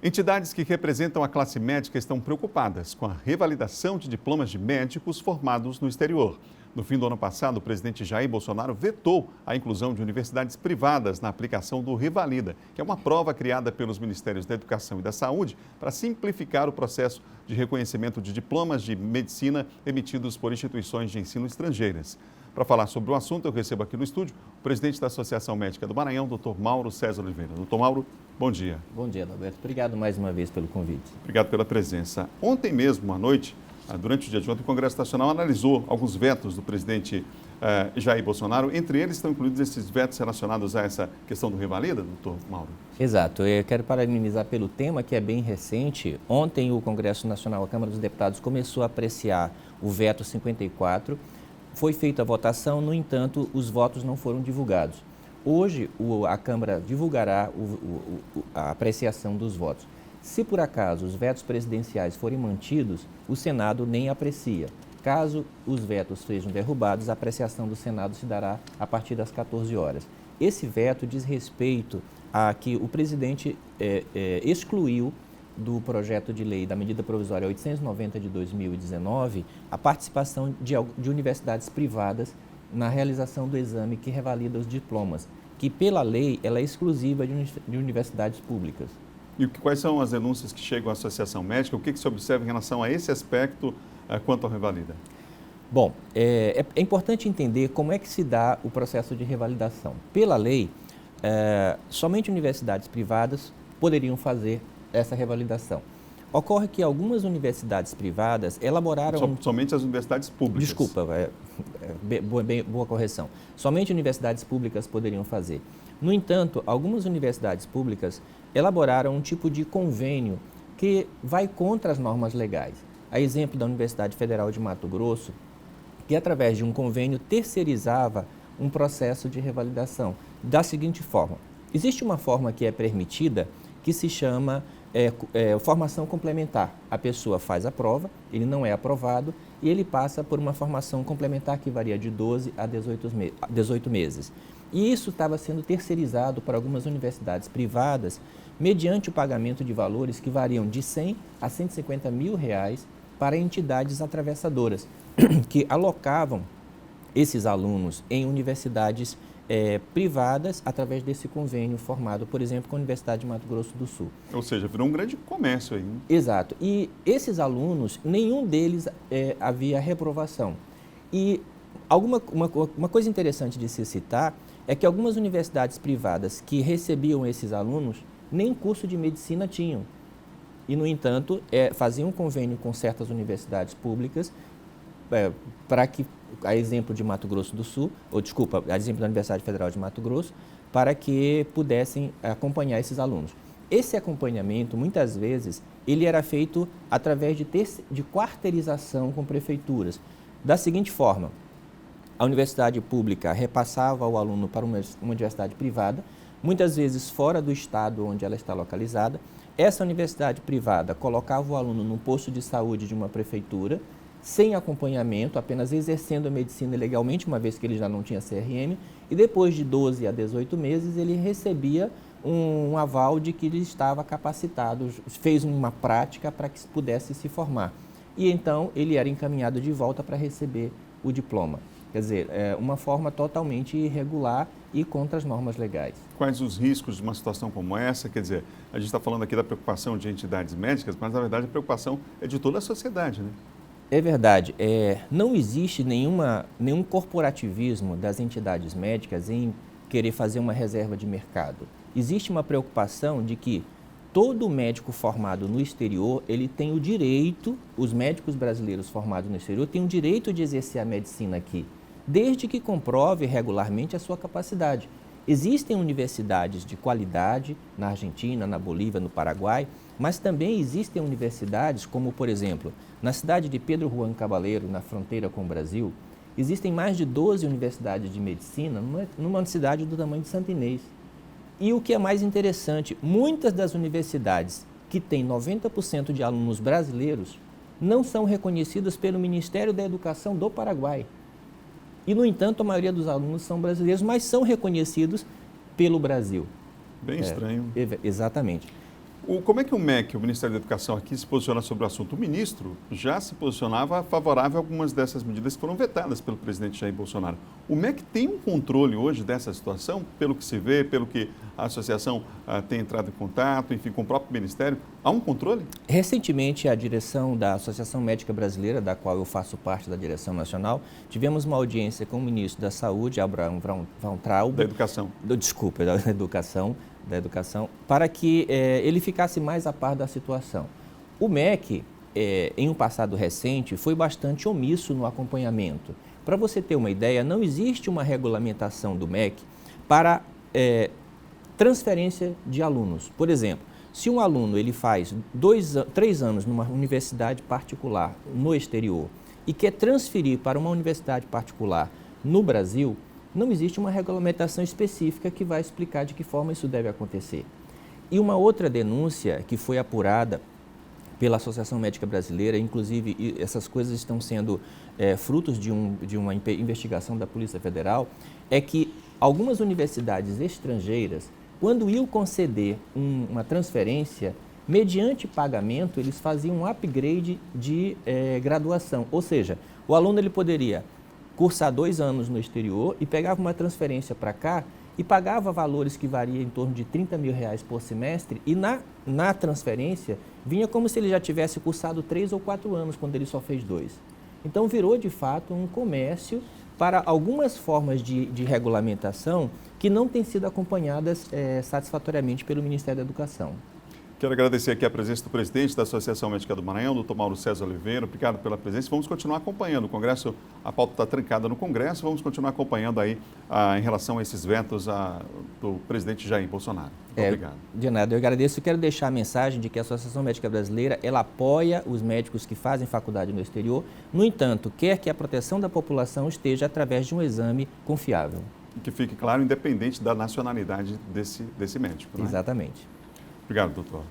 Entidades que representam a classe médica estão preocupadas com a revalidação de diplomas de médicos formados no exterior. No fim do ano passado, o presidente Jair Bolsonaro vetou a inclusão de universidades privadas na aplicação do Revalida, que é uma prova criada pelos Ministérios da Educação e da Saúde para simplificar o processo de reconhecimento de diplomas de medicina emitidos por instituições de ensino estrangeiras. Para falar sobre o assunto, eu recebo aqui no estúdio o presidente da Associação Médica do Maranhão, Dr. Mauro César Oliveira. Dr. Mauro, bom dia. Bom dia, Adalberto. Obrigado mais uma vez pelo convite. Obrigado pela presença. Ontem mesmo, à noite, durante o dia de ontem, o Congresso Nacional analisou alguns vetos do presidente Jair Bolsonaro. Entre eles estão incluídos esses vetos relacionados a essa questão do Revalida, doutor Mauro? Exato. Eu quero parabenizar pelo tema, que é bem recente. Ontem, o Congresso Nacional, a Câmara dos Deputados, começou a apreciar o veto 54. Foi feita a votação, no entanto, os votos não foram divulgados. Hoje, a Câmara divulgará a apreciação dos votos. Se, por acaso, os vetos presidenciais forem mantidos, o Senado nem aprecia. Caso os vetos sejam derrubados, a apreciação do Senado se dará a partir das 14 horas. Esse veto diz respeito a que o presidente excluiu do projeto de lei da medida provisória 890 de 2019 a participação de universidades privadas na realização do exame que revalida os diplomas, que pela lei ela é exclusiva de universidades públicas. E quais são as denúncias que chegam à Associação Médica? O que se observa em relação a esse aspecto quanto ao Revalida? Bom, é importante entender como é que se dá o processo de revalidação. Pela lei, somente universidades privadas poderiam fazer essa revalidação. Ocorre que algumas universidades privadas elaboraram... Somente as universidades públicas. Desculpa, boa correção. Somente universidades públicas poderiam fazer. No entanto, algumas universidades públicas elaboraram um tipo de convênio que vai contra as normas legais. A exemplo da Universidade Federal de Mato Grosso, que através de um convênio terceirizava um processo de revalidação. Da seguinte forma, existe uma forma que é permitida que se chama formação complementar. A pessoa faz a prova, ele não é aprovado e ele passa por uma formação complementar que varia de 12 a 18 meses. E isso estava sendo terceirizado para algumas universidades privadas mediante o pagamento de valores que variam de 100 a 150 mil reais para entidades atravessadoras que alocavam esses alunos em universidades privadas através desse convênio formado, por exemplo, com a Universidade de Mato Grosso do Sul. Ou seja, virou um grande comércio aí. Exato. E esses alunos, nenhum deles havia reprovação. E uma coisa interessante de se citar é que algumas universidades privadas que recebiam esses alunos nem curso de medicina tinham. E, no entanto, faziam um convênio com certas universidades públicas para que, a exemplo de Mato Grosso do Sul, a exemplo da Universidade Federal de Mato Grosso, para que pudessem acompanhar esses alunos. Esse acompanhamento, muitas vezes, ele era feito através de quarteirização com prefeituras. Da seguinte forma, a universidade pública repassava o aluno para uma universidade privada, muitas vezes fora do estado onde ela está localizada. Essa universidade privada colocava o aluno num posto de saúde de uma prefeitura, sem acompanhamento, apenas exercendo a medicina legalmente, uma vez que ele já não tinha CRM, e depois de 12 a 18 meses ele recebia um aval de que ele estava capacitado, fez uma prática para que pudesse se formar. E então ele era encaminhado de volta para receber o diploma. Quer dizer, uma forma totalmente irregular e contra as normas legais. Quais os riscos de uma situação como essa? Quer dizer, a gente está falando aqui da preocupação de entidades médicas, mas na verdade a preocupação é de toda a sociedade, né? É verdade. Não existe nenhum corporativismo das entidades médicas em querer fazer uma reserva de mercado. Existe uma preocupação de que todo médico formado no exterior, ele tem o direito, os médicos brasileiros formados no exterior têm o direito de exercer a medicina aqui, desde que comprove regularmente a sua capacidade. Existem universidades de qualidade na Argentina, na Bolívia, no Paraguai, mas também existem universidades como, por exemplo, na cidade de Pedro Juan Cabaleiro, na fronteira com o Brasil, existem mais de 12 universidades de medicina numa cidade do tamanho de Santa Inês. E o que é mais interessante, muitas das universidades que têm 90% de alunos brasileiros não são reconhecidas pelo Ministério da Educação do Paraguai. E, no entanto, a maioria dos alunos são brasileiros, mas são reconhecidos pelo Brasil. Bem estranho. Exatamente. Como é que o MEC, o Ministério da Educação, aqui se posiciona sobre o assunto? O ministro já se posicionava favorável a algumas dessas medidas que foram vetadas pelo presidente Jair Bolsonaro. O MEC tem um controle hoje dessa situação, pelo que se vê, pelo que a associação tem entrado em contato, enfim, com o próprio Ministério? Há um controle? Recentemente, a direção da Associação Médica Brasileira, da qual eu faço parte da direção nacional, tivemos uma audiência com o ministro da Saúde, Abraham Van Traub. Da Educação. Desculpa, da Educação, para que ele ficasse mais a par da situação. O MEC, em um passado recente, foi bastante omisso no acompanhamento. Para você ter uma ideia, não existe uma regulamentação do MEC para transferência de alunos. Por exemplo, se um aluno ele faz 3 anos numa universidade particular no exterior e quer transferir para uma universidade particular no Brasil, não existe uma regulamentação específica que vai explicar de que forma isso deve acontecer. E uma outra denúncia que foi apurada pela Associação Médica Brasileira, inclusive essas coisas estão sendo frutos de uma investigação da Polícia Federal, é que algumas universidades estrangeiras, quando iam conceder uma transferência, mediante pagamento, eles faziam um upgrade de graduação. Ou seja, o aluno ele poderia cursar 2 anos no exterior e pegava uma transferência para cá e pagava valores que variam em torno de R$30 mil por semestre e na transferência vinha como se ele já tivesse cursado 3 ou 4 anos quando ele só fez 2. Então virou de fato um comércio para algumas formas de regulamentação que não têm sido acompanhadas satisfatoriamente pelo Ministério da Educação. Quero agradecer aqui a presença do presidente da Associação Médica do Maranhão, doutor Mauro César Oliveira. Obrigado pela presença. Vamos continuar acompanhando. O Congresso, a pauta está trancada no Congresso. Vamos continuar acompanhando aí em relação a esses vetos do presidente Jair Bolsonaro. Muito obrigado. De nada, eu agradeço. Quero deixar a mensagem de que a Associação Médica Brasileira, ela apoia os médicos que fazem faculdade no exterior. No entanto, quer que a proteção da população esteja através de um exame confiável. E que fique claro, independente da nacionalidade desse médico. Né? Exatamente. Obrigado, doutor.